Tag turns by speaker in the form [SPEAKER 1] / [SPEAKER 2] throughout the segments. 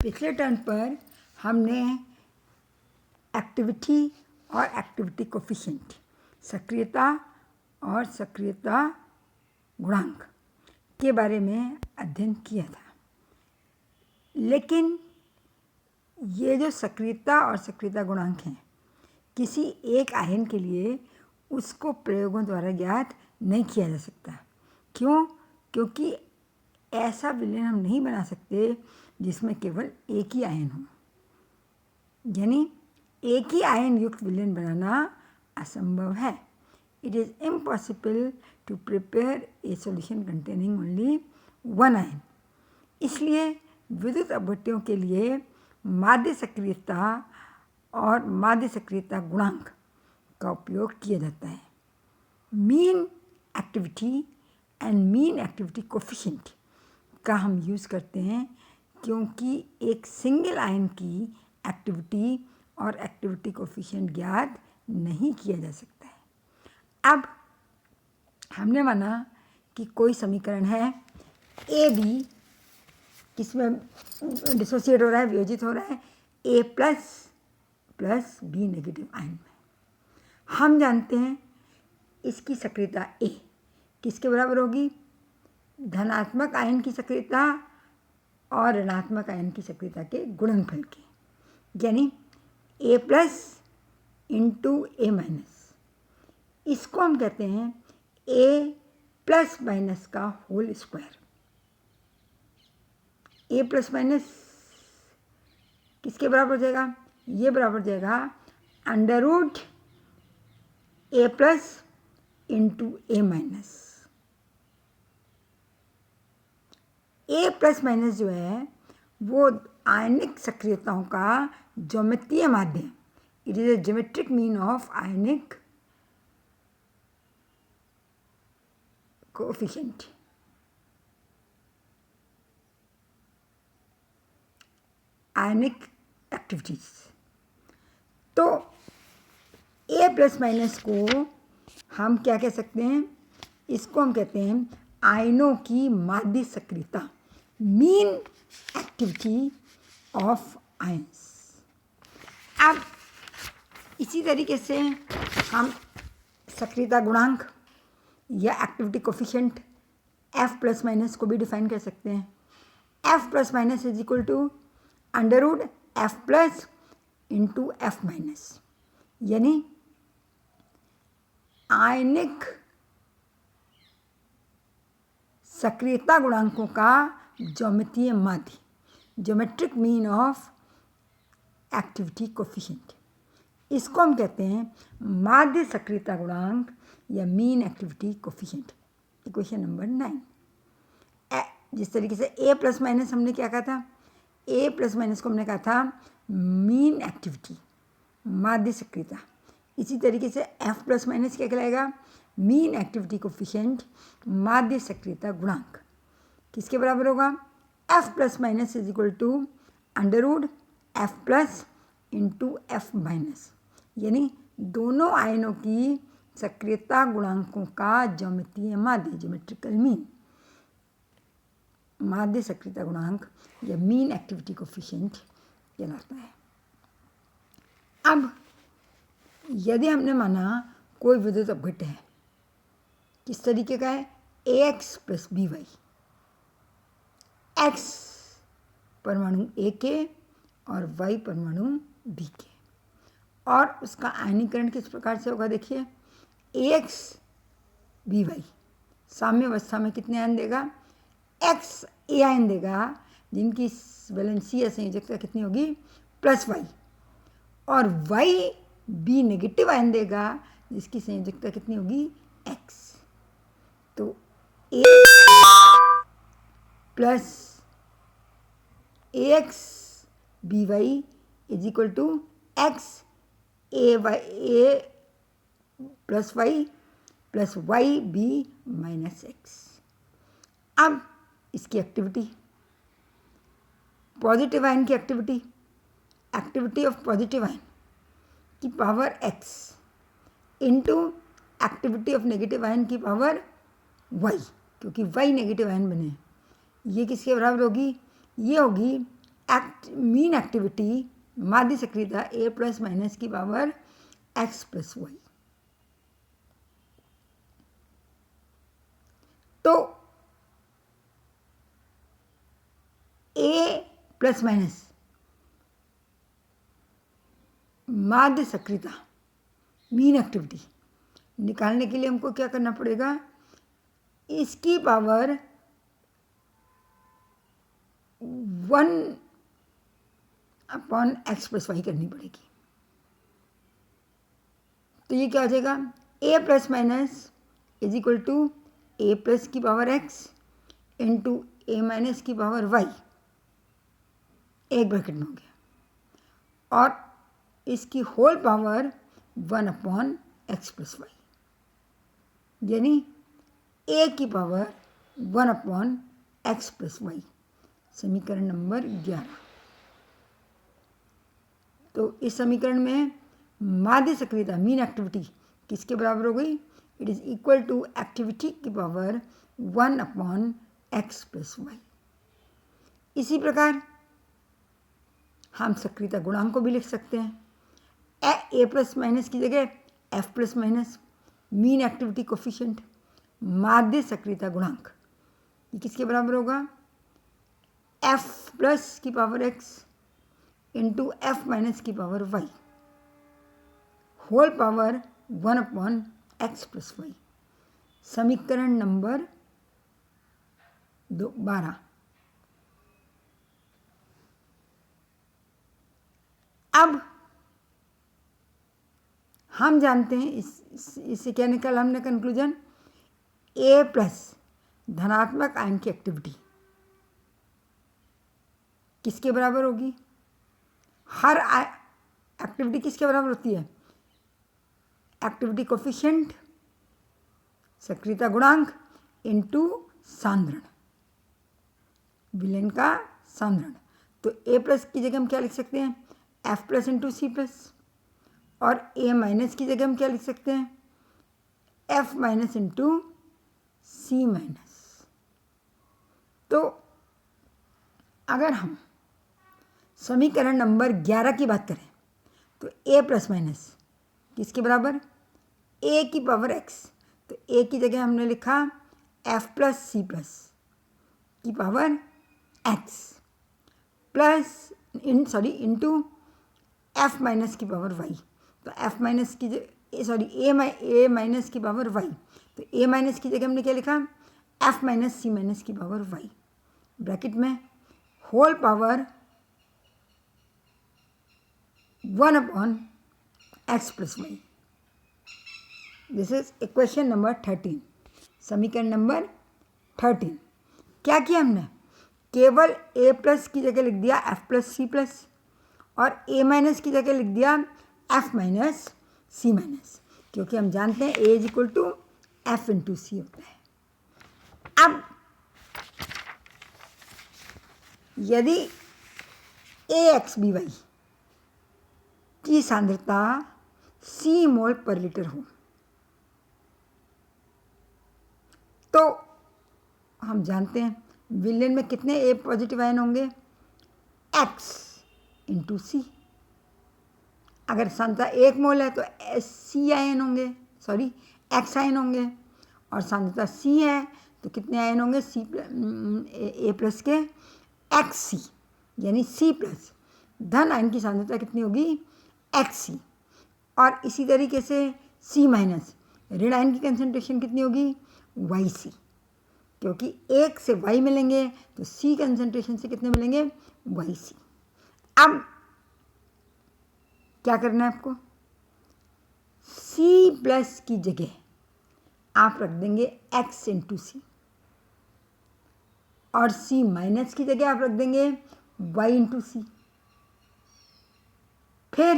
[SPEAKER 1] पिछले टर्न पर हमने एक्टिविटी और एक्टिविटी कोफिशिएंट, सक्रियता और सक्रियता गुणांक के बारे में अध्ययन किया था। लेकिन ये जो सक्रियता और सक्रियता गुणांक हैं, किसी एक आयन के लिए उसको प्रयोगों द्वारा ज्ञात नहीं किया जा सकता। क्यों? क्योंकि ऐसा विलयन हम नहीं बना सकते जिसमें केवल एक ही आयन हो। यानी एक ही आयन युक्त विलयन बनाना असंभव है। It is impossible to prepare a solution containing only one ion. इसलिए विद्युत अपघट्यों के लिए माध्य सक्रियता और माध्य सक्रियता गुणांक का उपयोग किया जाता है। Mean activity and mean activity coefficient का हम यूज़ करते हैं क्योंकि एक सिंगल आयन की एक्टिविटी और एक्टिविटी कोफिशिएंट ज्ञात नहीं किया जा सकता है। अब हमने माना कि कोई समीकरण है ए बी, किसमें डिसोसिएट हो रहा है, वियोजित हो रहा है ए प्लस बी नेगेटिव आयन में। हम जानते हैं इसकी सक्रियता ए किसके बराबर होगी? धनात्मक आयन की सक्रियता और ऋणात्मक आयन की सक्रियता के गुणनफल के, यानी ए प्लस इंटू ए माइनस। इसको हम कहते हैं ए प्लस माइनस का होल स्क्वायर। ए प्लस माइनस किसके बराबर हो जाएगा? ये बराबर हो जाएगा अंडर रूट ए प्लस इंटू ए माइनस। ए प्लस माइनस जो है वो आयनिक सक्रियताओं का ज्योमितीय माध्य है। It is a geometric mean of ionic coefficient. Ionic activities. तो ए प्लस माइनस को हम क्या कह सकते हैं? इसको हम कहते हैं आयनों की माध्य सक्रियता, मीन एक्टिविटी ऑफ आयंस। अब इसी तरीके से हम सक्रियता गुणांक या activity coefficient f plus minus को भी डिफाइन कर सकते हैं। F plus minus is equal to under root f plus into F minus, यानी आयनिक सक्रियता गुणांकों का ज्योमितीय माध्य, geometric mean of activity coefficient. इसको हम कहते हैं माध्य सक्रियता गुणांक या mean activity coefficient. Equation number 9। जिस तरीके से ए प्लस माइनस हमने क्या कहा था? ए प्लस माइनस को हमने कहा था मीन एक्टिविटी, माध्य सक्रियता। इसी तरीके से एफ प्लस माइनस क्या कहलाएगा? मीन एक्टिविटी कोफिशिएंट, माध्य सक्रियता गुणांक। किसके बराबर होगा? F plus minus is equal to under root f plus into F minus, यानी दोनों आयनों की सक्रियता गुणांकों का ज्योमितीय माध्य, ज्योमेट्रिकल मीन, माध्य सक्रियता गुणांक या मीन एक्टिविटी कोफिशिएंट कहलाता है। अब यदि हमने माना कोई विद्युत अपघट्य है, किस तरीके का है? A X plus B Y. X परमाणु ए के और वाई परमाणु बी के, और उसका आयनीकरण किस प्रकार से होगा? देखिए, ए एक्स बी वाई साम्य अवस्था में कितने आयन देगा? एक्स ए आयन देगा जिनकी वैलेंसी संयोजकता कितनी होगी? प्लस वाई, और वाई बी नेगेटिव आयन देगा जिसकी संयोजकता कितनी होगी? एक्स। तो A plus A X B Y is equal to X A Y A plus Y B minus X. अब इसकी एक्टिविटी, पॉजिटिव आयन की एक्टिविटी ऑफ पॉजिटिव आयन की power X into activity of negative ion की power Y, क्योंकि Y negative ion बने। ये किसके बराबर होगी? ये होगी मीन एक्टिविटी माध्य सक्रियता a प्लस माइनस की पावर x प्लस वाई। तो a प्लस माइनस माध्य सक्रियता मीन एक्टिविटी निकालने के लिए हमको क्या करना पड़ेगा, इसकी पावर 1/x प्लस वाई करनी पड़ेगी। तो ये क्या हो जाएगा, a plus minus is equal to a plus की power x into a minus की पावर y, एक ब्रैकेट में हो गया, और इसकी whole power 1/x plus Y, यानी a की पावर 1/x प्लस वाई, समीकरण नंबर 11। तो इस समीकरण में माध्य सक्रियता मीन एक्टिविटी किसके बराबर हो गई, it is equal to activity की पावर 1/x प्लस वाई। इसी प्रकार हम सक्रियता गुणांक को भी लिख सकते हैं, ए प्लस माइनस की जगह F plus minus, mean activity coefficient माध्य सक्रियता गुणांक, ये किसके बराबर होगा, एफ प्लस की power X into F minus की power Y, whole power 1/x plus Y, समीकरण नंबर 12। अब हम जानते हैं इससे क्या निकाला हमने कंक्लूजन, a प्लस धनात्मक आयन की एक्टिविटी किसके बराबर होगी, हर एक्टिविटी किसके बराबर होती है, एक्टिविटी कोफिशिएंट सक्रियता गुणांक इंटू सांद्रण, विलयन का सांद्रण। तो a प्लस की जगह हम क्या लिख सकते हैं, f plus into c plus, और a माइनस की जगह हम क्या लिख सकते हैं, f minus into c minus. तो अगर हम समीकरण नंबर 11 की बात करें तो a प्लस माइनस किसके बराबर, a की पावर x, तो a की जगह हमने लिखा f प्लस सी प्लस की power x plus into f minus की पावर y, तो f माइनस की a माइनस की पावर y, तो a माइनस की जगह हमने क्या लिखा, f माइनस सी माइनस की पावर y, ब्रैकेट में whole power 1/x plus y. This is equation number 13, समीकरण नंबर 13। क्या किया हमने, केवल a प्लस की जगह लिख दिया f प्लस सी प्लस, और a माइनस की जगह लिख दिया f माइनस सी माइनस, क्योंकि हम जानते हैं a is equal to f into C होता है। अब यदि AXBY की सांद्रता c मोल पर लीटर हो, तो हम जानते हैं विलयन में कितने A पॉजिटिव आयन होंगे, X इंटू सी। अगर सांद्रता 1 मोल है तो C आयन होंगे, X आयन होंगे, और सांद्रता C है तो कितने आयन होंगे, A प्लस के XC, यानी C प्लस धन आयन की सांद्रता कितनी होगी, XC। और इसी तरीके से C माइनस ऋण आयन की कंसंट्रेशन कितनी होगी, YC, क्योंकि 1 से Y मिलेंगे तो C कंसंट्रेशन से कितने मिलेंगे, YC। अब क्या करना है आपको, C प्लस की जगह आप रख देंगे X इंटू सी, और C माइनस की जगह आप रख देंगे Y इंटू सी। फिर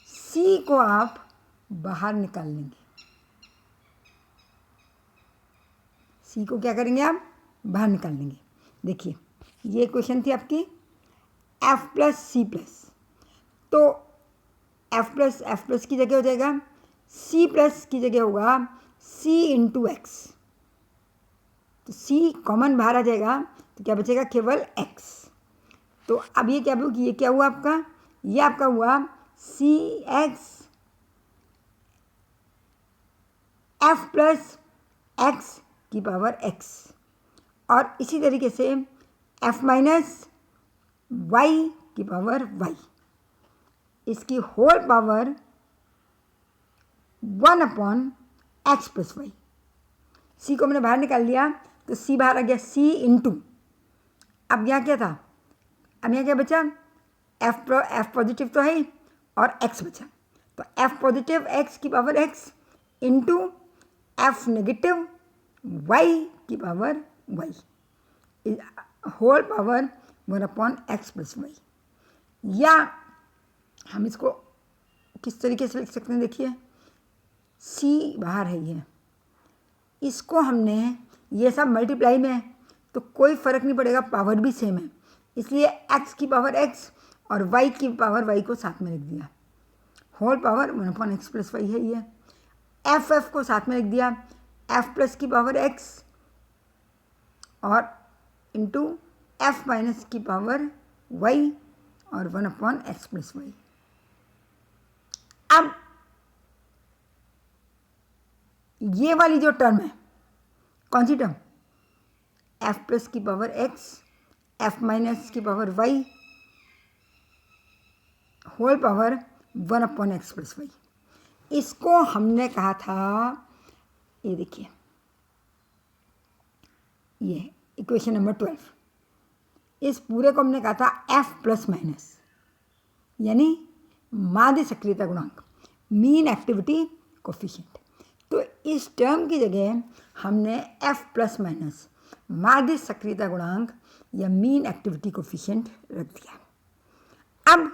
[SPEAKER 1] C को आप बाहर निकाल लेंगे, C को क्या करेंगे आप बाहर निकाल लेंगे। देखिए ये क्वेश्चन थी आपकी F प्लस सी प्लस, तो F प्लस की जगह हो जाएगा C प्लस की जगह होगा C इंटू एक्स, तो C कॉमन बाहर आ जाएगा तो क्या बचेगा, केवल X तो अब ये क्या हुआ आपका, ये आपका हुआ C X F plus X की पावर एक्स, और इसी तरीके से एफ माइनस वाई की पावर वाई, इसकी whole power 1/x plus Y. C को मैंने बाहर निकाल लिया तो सी बाहर आ गया, सी इंटू, अब यहाँ क्या था, अब यहाँ क्या बचा, एफ पॉजिटिव तो है और एक्स बचा, तो एफ पॉजिटिव एक्स की power X into F negative Y की power Y, whole power 1/x plus Y. या हम इसको किस तरीके से लिख सकते हैं, देखिए सी बाहर है, ये इसको हमने, ये सब मल्टीप्लाई में है तो कोई फ़र्क नहीं पड़ेगा, पावर भी सेम है, इसलिए x की पावर x और y की पावर y को साथ में लिख दिया, whole power 1/x plus Y है ये। एफ को साथ में लिख दिया, f प्लस की पावर x और इंटू एफ माइनस की पावर y और 1/x प्लस वाई। अब ये वाली जो टर्म है, कौन सी टर्म, एफ प्लस की पावर एक्स एफ माइनस की power Y whole power 1/x plus y, इसको हमने कहा था, ये देखिए ये इक्वेशन नंबर 12, इस पूरे को हमने कहा था एफ प्लस माइनस, यानी माध्य सक्रियता गुणांक, मीन एक्टिविटी कोफिशिएंट। तो इस टर्म की जगह हमने एफ प्लस माइनस माध्य सक्रियता गुणांक या मीन एक्टिविटी कोफिशिएंट रख दिया। अब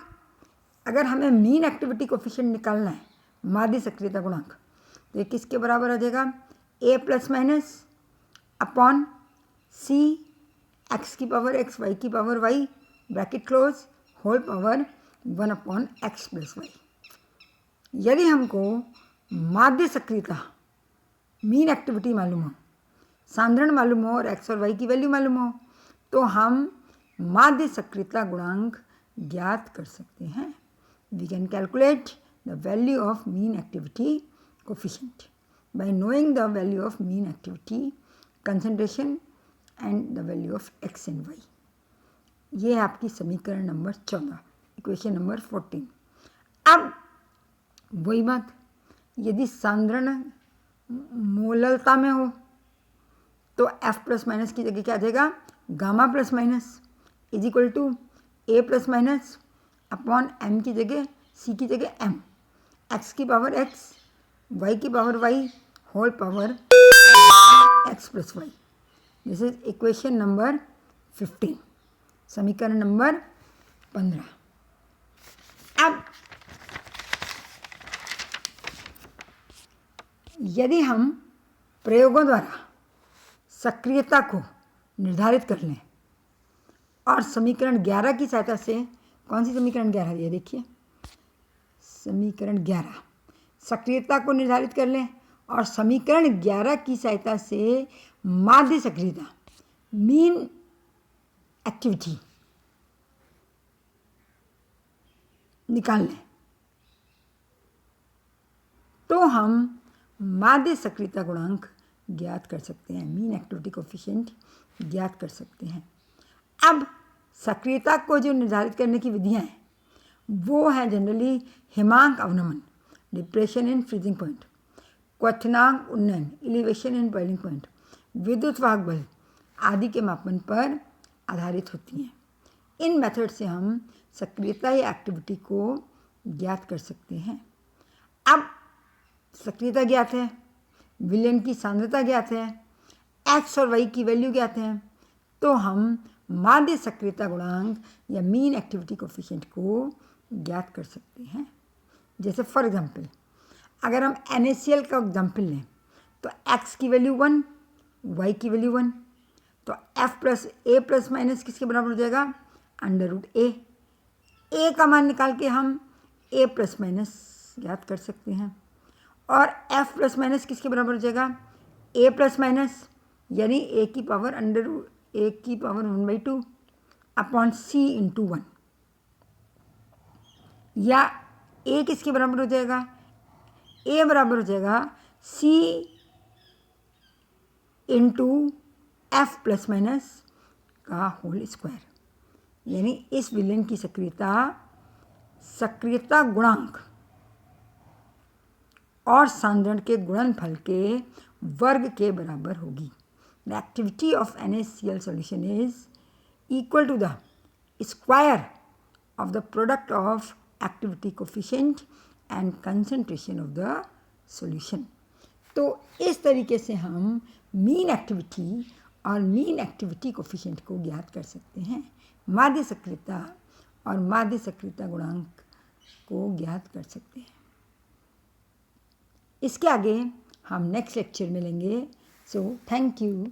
[SPEAKER 1] अगर हमें मीन एक्टिविटी कोफिशिएंट निकालना है, माध्य सक्रियता गुणांक, तो ये किसके बराबर आ जाएगा, a plus minus upon c x की पावर एक्स वाई की power y bracket close whole power 1/x plus y. यदि हमको माध्य सक्रियता मीन एक्टिविटी मालूम हो, सांद्रण मालूम हो और एक्स और वाई की वैल्यू मालूम हो, तो हम माध्य सक्रियता गुणांक ज्ञात कर सकते हैं। We can calculate the value of mean activity coefficient by knowing the value of mean activity concentration and the value of x and y. ये है आपकी समीकरण नंबर 14, इक्वेशन नंबर 14। अब वही बात, यदि सांद्रण मोललता में हो तो एफ प्लस माइनस की जगह क्या आ जाएगा, gamma plus minus is equal to A plus minus upon M की जगह सी की जगह एम, एक्स की पावर एक्स वाई की power Y whole power x plus y. This is equation number 15, समीकरण नंबर 15। अब यदि हम प्रयोगों द्वारा सक्रियता को निर्धारित कर लें और समीकरण 11 की सहायता से, कौन सी समीकरण 11 है, ये देखिए समीकरण 11, सक्रियता को निर्धारित कर लें और समीकरण 11 की सहायता से माध्य सक्रियता मीन एक्टिविटी निकाल लें, तो हम माध्य सक्रियता गुणांक ज्ञात कर सकते हैं, मीन एक्टिविटी कोफिशिएंट ज्ञात कर सकते हैं। अब सक्रियता को जो निर्धारित करने की विधियां हैं वो है जनरली हिमांक अवनमन, डिप्रेशन इन फ्रीजिंग पॉइंट, क्वथनांक उन्नयन, एलिवेशन इन बॉइलिंग पॉइंट, विद्युत वाहक बल आदि के मापन पर आधारित होती हैं। इन मेथड से हम सक्रियता या एक्टिविटी को ज्ञात कर सकते हैं। अब सक्रियता ज्ञात है, विलयन की सांद्रता ज्ञात है, एक्स और वाई की वैल्यू ज्ञात है, तो हम माध्य सक्रियता गुणांक या मीन एक्टिविटी कोफिशिएंट को ज्ञात कर सकते हैं। जैसे फॉर एग्जांपल अगर हम NaCl का एग्जांपल लें तो x की वैल्यू 1, y की वैल्यू 1, तो f प्लस ए प्लस माइनस किसके बराबर हो जाएगा, √a। a का मान निकाल के हम a प्लस माइनस ज्ञात कर सकते हैं, और f प्लस माइनस किसके बराबर हो जाएगा, a प्लस माइनस यानी a की पावर 1/2 अपॉन C इंटू 1, या A किसके बराबर हो जाएगा? A बराबर हो जाएगा C into F plus minus का होल स्क्वायर। यानी इस विलेन की सक्रियता गुणांक और सांद्रण के गुणनफल के वर्ग के बराबर होगी। The activity of NaCl solution is equal to the square of the product of activity coefficient and concentration of the solution। तो इस तरीके से हम मीन एक्टिविटी और मीन एक्टिविटी कोफिशिएंट को ज्ञात कर सकते हैं, माध्य सक्रियता और माध्य सक्रियता गुणांक को ज्ञात कर सकते हैं। इसके आगे हम नेक्स्ट लेक्चर में लेंगे। So thank you.